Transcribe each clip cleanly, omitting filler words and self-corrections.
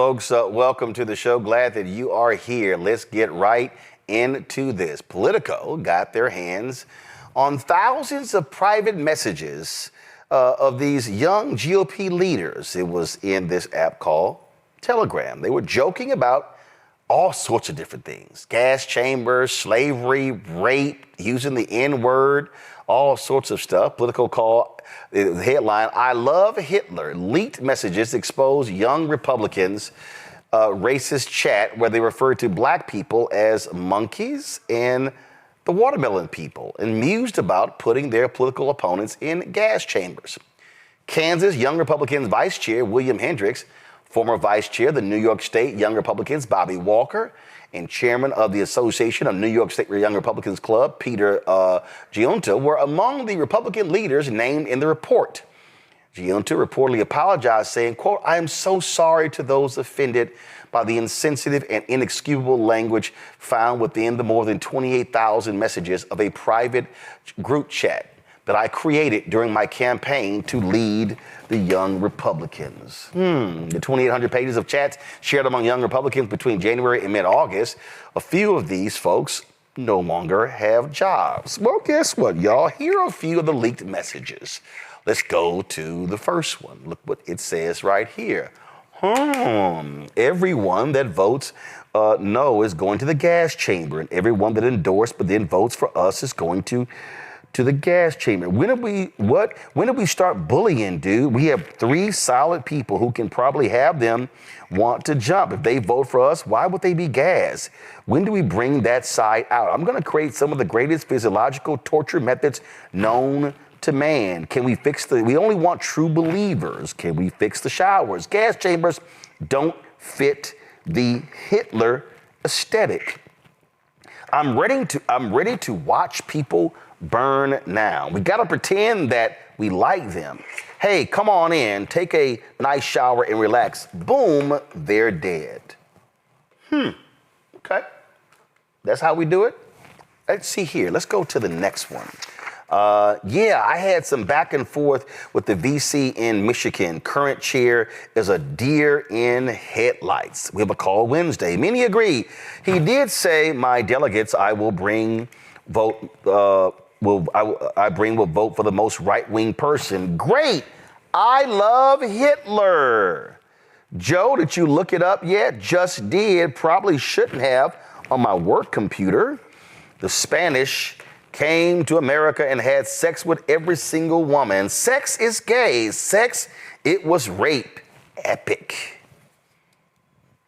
Folks, welcome to the show. Glad that you are here. Let's get right into this. Politico got their hands on thousands of private messages of these young GOP leaders. It was in this app called Telegram. They were joking about all sorts of different things: gas chambers, slavery, rape, using the N-word, all sorts of stuff. Politico called the headline, "I love Hitler. Leaked messages expose young Republicans' racist chat," where they refer to black people as monkeys and the watermelon people, and mused about putting their political opponents in gas chambers. Kansas Young Republicans Vice Chair William Hendricks, former Vice Chair of the New York State Young Republicans Bobby Walker, and Chairman of the Association of New York State Young Republicans Club Peter Giunta were among the Republican leaders named in the report. Giunta reportedly apologized, saying, quote, "I am so sorry to those offended by the insensitive and inexcusable language found within the more than 28,000 messages of a private group chat that I created during my campaign to lead the Young Republicans." The 2,800 pages of chats shared among Young Republicans between January and mid-August. A few of these folks no longer have jobs. Well, guess what, y'all? Here are a few of the leaked messages. Let's go to the first one. Look what it says right here. Everyone that votes no is going to the gas chamber, and everyone that endorsed but then votes for us is going to the gas chamber. When did we start bullying, dude? We have 3 solid people who can probably have them want to jump. If they vote for us, why would they be gas? When do we bring that side out? I'm going to create some of the greatest physiological torture methods known to man. Can we fix we only want true believers. Can we fix the showers? Gas chambers don't fit the Hitler aesthetic. I'm ready to watch people burn now. We got to pretend that we like them. Hey, come on in, take a nice shower and relax. Boom, they're dead. Okay. That's how we do it. Let's see here. Let's go to the next one. I had some back and forth with the VC in Michigan. Current chair is a deer in headlights. We have a call Wednesday. Many agree. He did say, "My delegates, I will bring vote. Will vote for the most right-wing person." Great. I love Hitler. Joe, did you look it up yet? Just did. Probably shouldn't have on my work computer. The Spanish came to America and had sex with every single woman. Sex is gay. Sex, it was rape. Epic.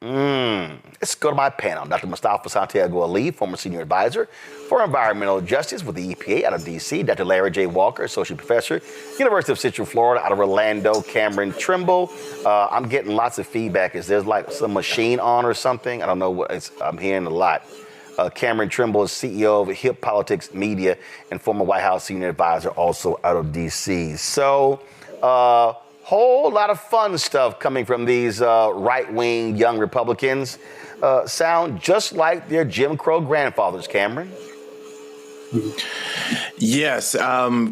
Let's go to my panel. Dr. Mustafa Santiago Ali, former senior advisor for environmental justice with the EPA out of D.C. Dr. Larry J. Walker, associate professor, University of Central Florida out of Orlando. Cameron Trimble. I'm getting lots of feedback. Is there like some machine on or something? I don't know what I'm hearing a lot. Cameron Trimble is CEO of Hip Politics Media and former White House senior advisor, also out of D.C. So, whole lot of fun stuff coming from these right-wing young Republicans. Sound just like their Jim Crow grandfathers, Cameron. Yes,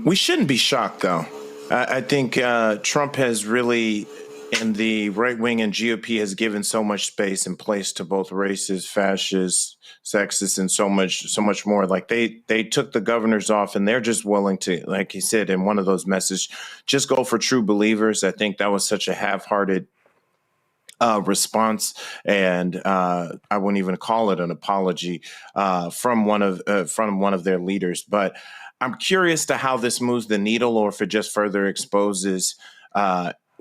we shouldn't be shocked, though. I think Trump has really, and the right wing and GOP has given so much space and place to both racist, fascist, sexist, and so much more. Like they took the governors off, and they're just willing to, like he said in one of those messages, just go for true believers. I think that was such a half-hearted response, and I wouldn't even call it an apology from one of their leaders. But I'm curious to how this moves the needle, or if it just further exposes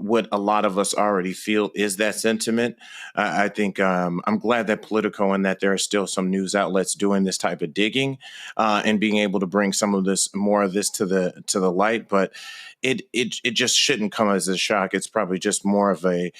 what a lot of us already feel is that sentiment. I think I'm glad that Politico and that there are still some news outlets doing this type of digging and being able to bring more of this to the light. But it just shouldn't come as a shock. It's probably just more of a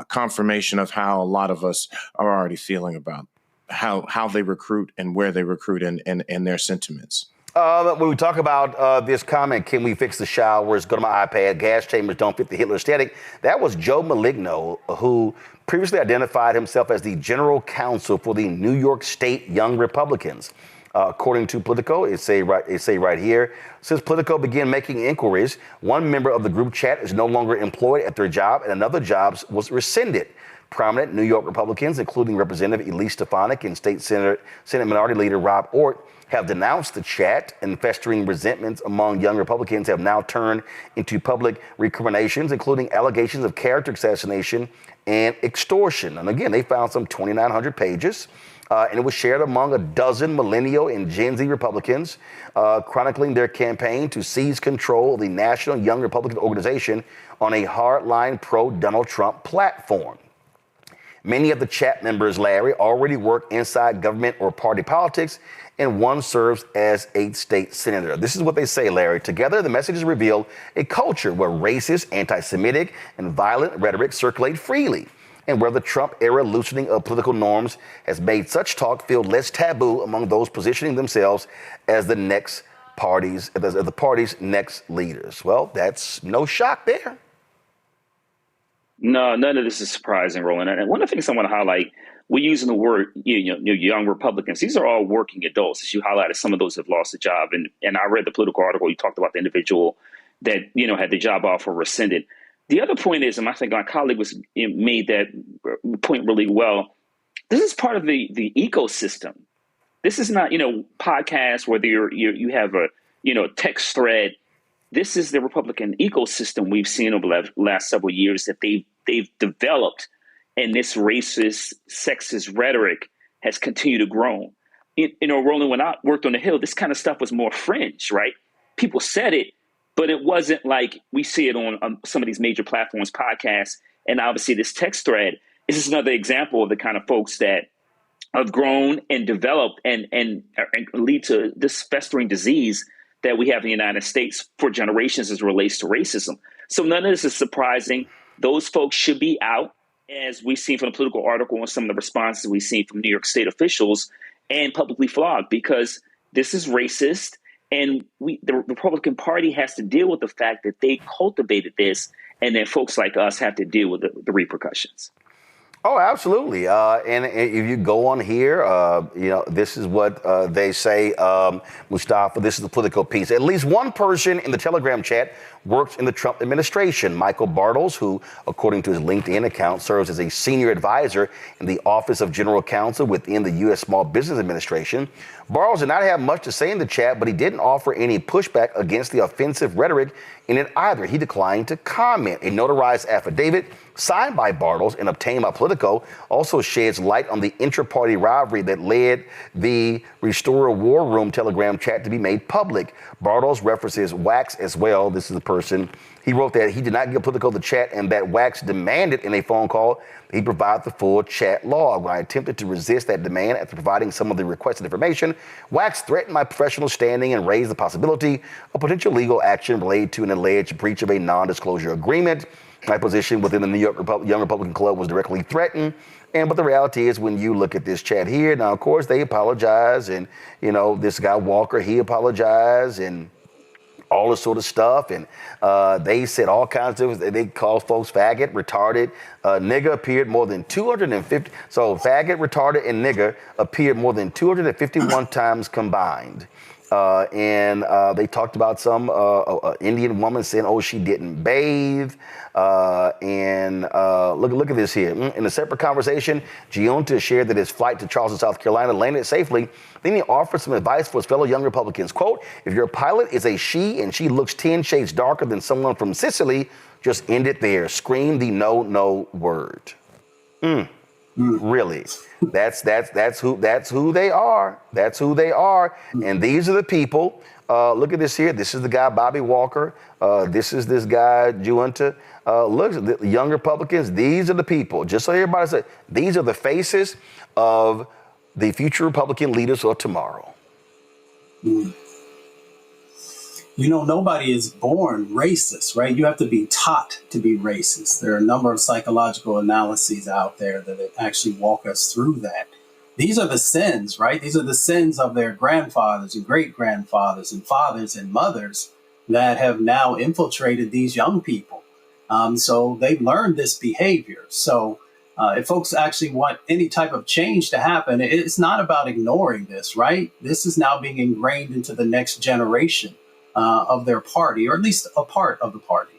confirmation of how a lot of us are already feeling about how they recruit and where they recruit and their sentiments. When we talk about this comment, can we fix the showers, go to my iPad, gas chambers don't fit the Hitler aesthetic, that was Joe Maligno, who previously identified himself as the general counsel for the New York State Young Republicans. According to Politico, it say right here, since Politico began making inquiries, one member of the group chat is no longer employed at their job and another job was rescinded. Prominent New York Republicans, including Representative Elise Stefanik and State Senate Minority Leader Rob Ortt, have denounced the chat, and festering resentments among young Republicans have now turned into public recriminations, including allegations of character assassination and extortion. And again, they found some 2,900 pages, and it was shared among a dozen millennial and Gen Z Republicans, chronicling their campaign to seize control of the National Young Republican Organization on a hardline pro-Donald Trump platform. Many of the chat members, Larry, already work inside government or party politics, and one serves as a state senator. This is what they say, Larry. Together, the messages reveal a culture where racist, anti-Semitic, and violent rhetoric circulate freely, and where the Trump-era loosening of political norms has made such talk feel less taboo among those positioning themselves as the party's next leaders. Well, that's no shock there. No, none of this is surprising, Roland. And one of the things I want to highlight, we're using the word young Republicans. These are all working adults. As you highlighted, some of those have lost a job. And I read the Politico article. You talked about the individual that, had the job offer rescinded. The other point is, and I think my colleague made that point really well, this is part of the ecosystem. This is not, podcasts where you have a, text thread. This is the Republican ecosystem we've seen over the last several years that they've developed, and this racist, sexist rhetoric has continued to grow. Roland, when I worked on the Hill, this kind of stuff was more fringe, right? People said it, but it wasn't like we see it on some of these major platforms, podcasts, and obviously this text thread. This is another example of the kind of folks that have grown and developed and lead to this festering disease that we have in the United States for generations as it relates to racism. So none of this is surprising. Those folks should be out, as we've seen from the Politico article and some of the responses we've seen from New York State officials, and publicly flogged, because this is racist. And the Republican Party has to deal with the fact that they cultivated this, and then folks like us have to deal with the repercussions. Oh, absolutely. And if you go on here, this is what they say, Mustafa, this is the Politico piece. At least one person in the Telegram chat works in the Trump administration. Michael Bartles, who, according to his LinkedIn account, serves as a senior advisor in the Office of General Counsel within the U.S. Small Business Administration. Bartles did not have much to say in the chat, but he didn't offer any pushback against the offensive rhetoric in it either. He declined to comment. A notarized affidavit signed by Bartles and obtained by Politico also sheds light on the intra-party rivalry that led the Restore War Room Telegram chat to be made public. Bartles references Wax as well. This is the person. He wrote that he did not give Politico the chat and that Wax demanded in a phone call he provide the full chat log. When I attempted to resist that demand after providing some of the requested information, Wax threatened my professional standing and raised the possibility of potential legal action related to an alleged breach of a non-disclosure agreement. My position within the New York Young Republican Club was directly threatened. But the reality is, when you look at this chat here, now, of course, they apologize. And, this guy Walker, he apologized and all this sort of stuff. And they said all kinds of things. They called folks faggot, retarded. Nigger appeared more than 250. So faggot, retarded, and nigger appeared more than 251 times combined. And they talked about some Indian woman saying, oh, she didn't bathe. Look at this here. In a separate conversation, Giunta shared that his flight to Charleston, South Carolina landed safely. Then he offered some advice for his fellow young Republicans. Quote, if your pilot is a she and she looks 10 shades darker than someone from Sicily, just end it there. Scream the no word. Really? That's who they are. That's who they are. And these are the people. Look at this here. This is the guy, Bobby Walker. This is this guy, Giunta. Look, the young Republicans. These are the people. Just so everybody says, these are the faces of the future Republican leaders of tomorrow. Nobody is born racist, right? You have to be taught to be racist. There are a number of psychological analyses out there that actually walk us through that. These are the sins, right? These are the sins of their grandfathers and great-grandfathers and fathers and mothers that have now infiltrated these young people. So they've learned this behavior. So if folks actually want any type of change to happen, it's not about ignoring this, right? This is now being ingrained into the next generation of their party, or at least a part of the party.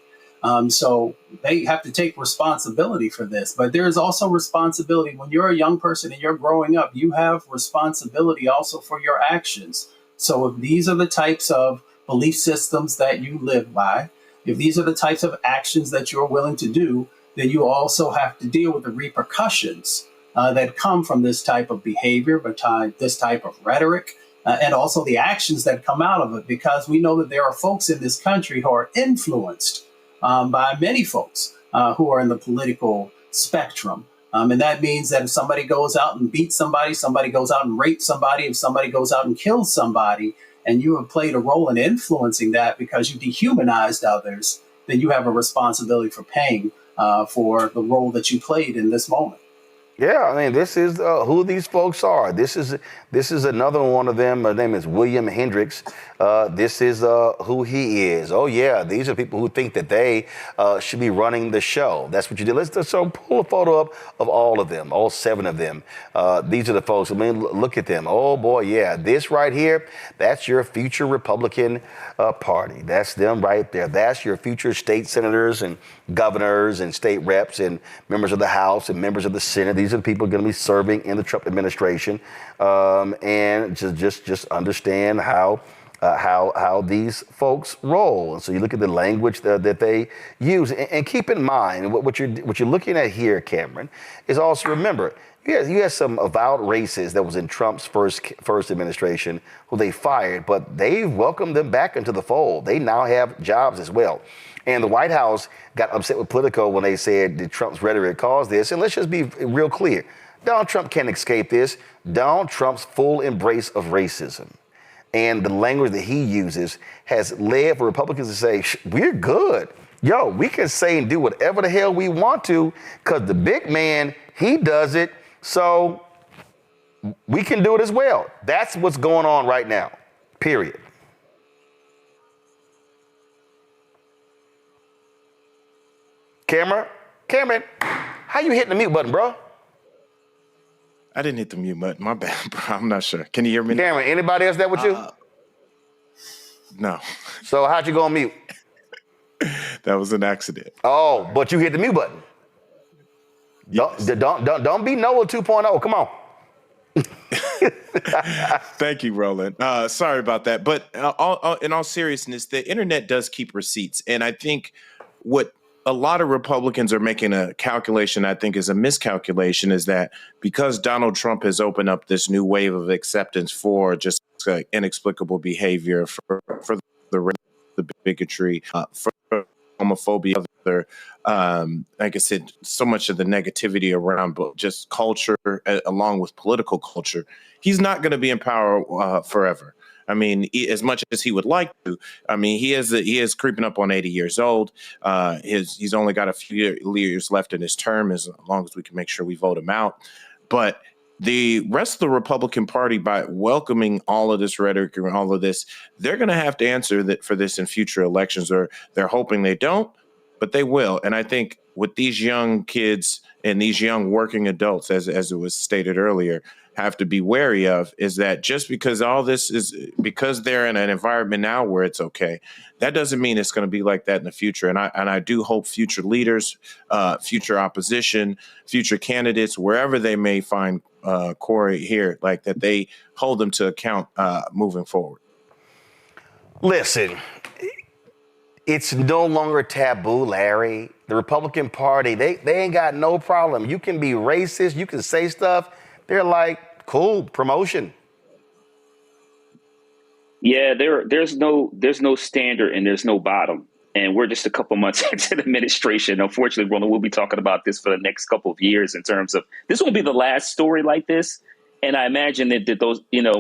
So they have to take responsibility for this. But there is also responsibility when you're a young person and you're growing up. You have responsibility also for your actions. So if these are the types of belief systems that you live by, if these are the types of actions that you're willing to do, then you also have to deal with the repercussions that come from this type of behavior, but this type of rhetoric, and also the actions that come out of it, because we know that there are folks in this country who are influenced by many folks who are in the political spectrum. And that means that if somebody goes out and beats somebody, somebody goes out and rapes somebody, if somebody goes out and kills somebody, and you have played a role in influencing that because you dehumanized others, then you have a responsibility for paying for the role that you played in this moment. Yeah, I mean, this is who these folks are. This is another one of them. His name is William Hendricks. This is who he is. Oh, yeah, these are people who think that they should be running the show. That's what you did. Let's just pull a photo up of all of them, all 7 of them. These are the folks. I mean, look at them. Oh, boy, yeah, this right here, that's your future Republican Party. That's them right there. That's your future state senators and governors and state reps and members of the House and members of the Senate. These are the people going to be serving in the Trump administration, and just understand how these folks roll. And so you look at the language that they use, and keep in mind what you're looking at here, Cameron, is also remember. You had some avowed racists that was in Trump's first administration who they fired, but they welcomed them back into the fold. They now have jobs as well. And the White House got upset with Politico when they said that Trump's rhetoric caused this. And let's just be real clear. Donald Trump can't escape this. Donald Trump's full embrace of racism and the language that he uses has led for Republicans to say, we're good. Yo, we can say and do whatever the hell we want to because the big man, he does it. So we can do it as well. That's what's going on right now, period. Cameron, how you hitting the mute button, bro? I didn't hit the mute button. My bad, bro. I'm not sure. Can you hear me? Cameron, anybody else that with you? No. So how'd you go on mute? That was an accident. Oh, but you hit the mute button. Yes. Don't be Noah 2.0. Come on. Thank you, Roland. Sorry about that. But in all seriousness, the internet does keep receipts. And I think what a lot of Republicans are making a calculation, I think is a miscalculation, is that because Donald Trump has opened up this new wave of acceptance for just inexplicable behavior, for the bigotry, for homophobia, like I said, so much of the negativity around just culture, along with political culture, he's not going to be in power forever. I mean, as much as he would like to, I mean, he is creeping up on 80 years old. He's only got a few years left in his term, as long as we can make sure we vote him out. But the rest of the Republican Party, by welcoming all of this rhetoric and all of this, they're going to have to answer for this in future elections, or they're hoping they don't, but they will. And I think with these young kids and these young working adults, as it was stated earlier, have to be wary of is that just because all this is because they're in an environment now where it's okay, that doesn't mean it's going to be like that in the future. And I do hope future leaders, future opposition, future candidates, wherever they may find Corey here, like that they hold them to account moving forward. Listen, it's no longer taboo, Larry. The Republican Party, they ain't got no problem. You can be racist. You can say stuff. They're like, cool, promotion. Yeah, there's no standard and there's no bottom. And we're just a couple months into the administration. Unfortunately, Roland, we'll be talking about this for the next couple of years in terms of this won't be the last story like this. And I imagine that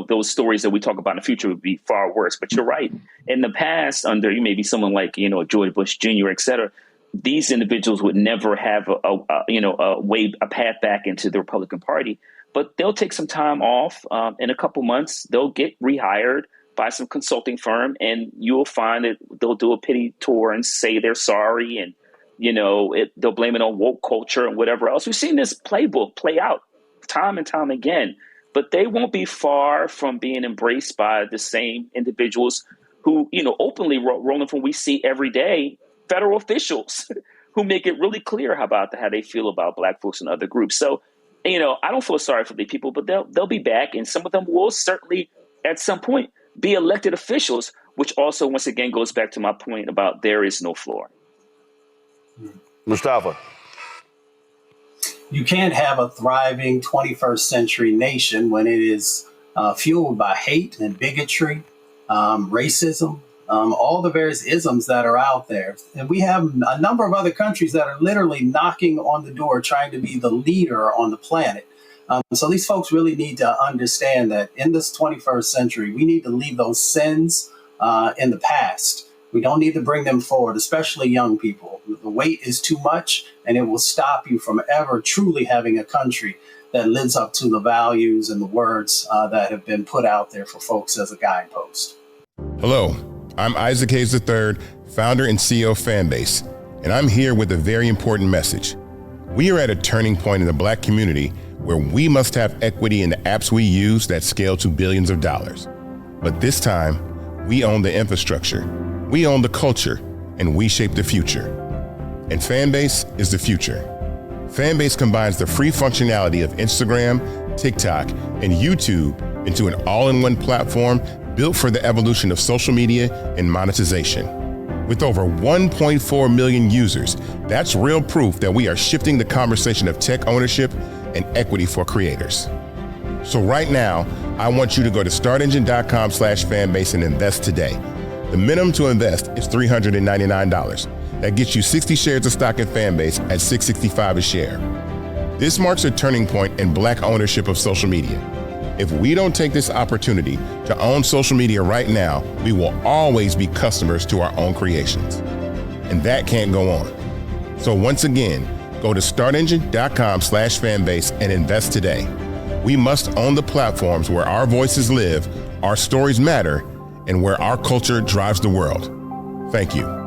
those stories that we talk about in the future would be far worse. But you're right. In the past, under maybe someone like, George Bush Jr., et cetera, these individuals would never have a path back into the Republican Party. But they'll take some time off. In a couple months, they'll get rehired by some consulting firm, and you'll find that they'll do a pity tour and say they're sorry, and they'll blame it on woke culture and whatever else. We've seen this playbook play out time and time again, but they won't be far from being embraced by the same individuals who, openly, Roland, from we see every day, federal officials who make it really clear how they feel about Black folks and other groups. So, I don't feel sorry for the people, but they'll be back, and some of them will certainly at some point be elected officials, which also once again goes back to my point about there is no floor. Mustafa. You can't have a thriving 21st century nation when it is fueled by hate and bigotry, racism, all the various isms that are out there. And we have a number of other countries that are literally knocking on the door, trying to be the leader on the planet. So these folks really need to understand that in this 21st century, we need to leave those sins in the past. We don't need to bring them forward, especially young people. The weight is too much, and it will stop you from ever truly having a country that lives up to the values and the words that have been put out there for folks as a guidepost. Hello, I'm Isaac Hayes III, founder and CEO of Fanbase, and I'm here with a very important message. We are at a turning point in the Black community where we must have equity in the apps we use that scale to billions of dollars. But this time, we own the infrastructure, we own the culture, and we shape the future. And Fanbase is the future. Fanbase combines the free functionality of Instagram, TikTok, and YouTube into an all-in-one platform built for the evolution of social media and monetization. With over 1.4 million users, that's real proof that we are shifting the conversation of tech ownership and equity for creators. So right now, I want you to go to startengine.com/fanbase and invest today. The minimum to invest is $399. That gets you 60 shares of stock in Fanbase at $665 a share. This marks a turning point in Black ownership of social media. If we don't take this opportunity to own social media right now, we will always be customers to our own creations. And that can't go on. So once again, go to startengine.com/fanbase and invest today. We must own the platforms where our voices live, our stories matter, and where our culture drives the world. Thank you.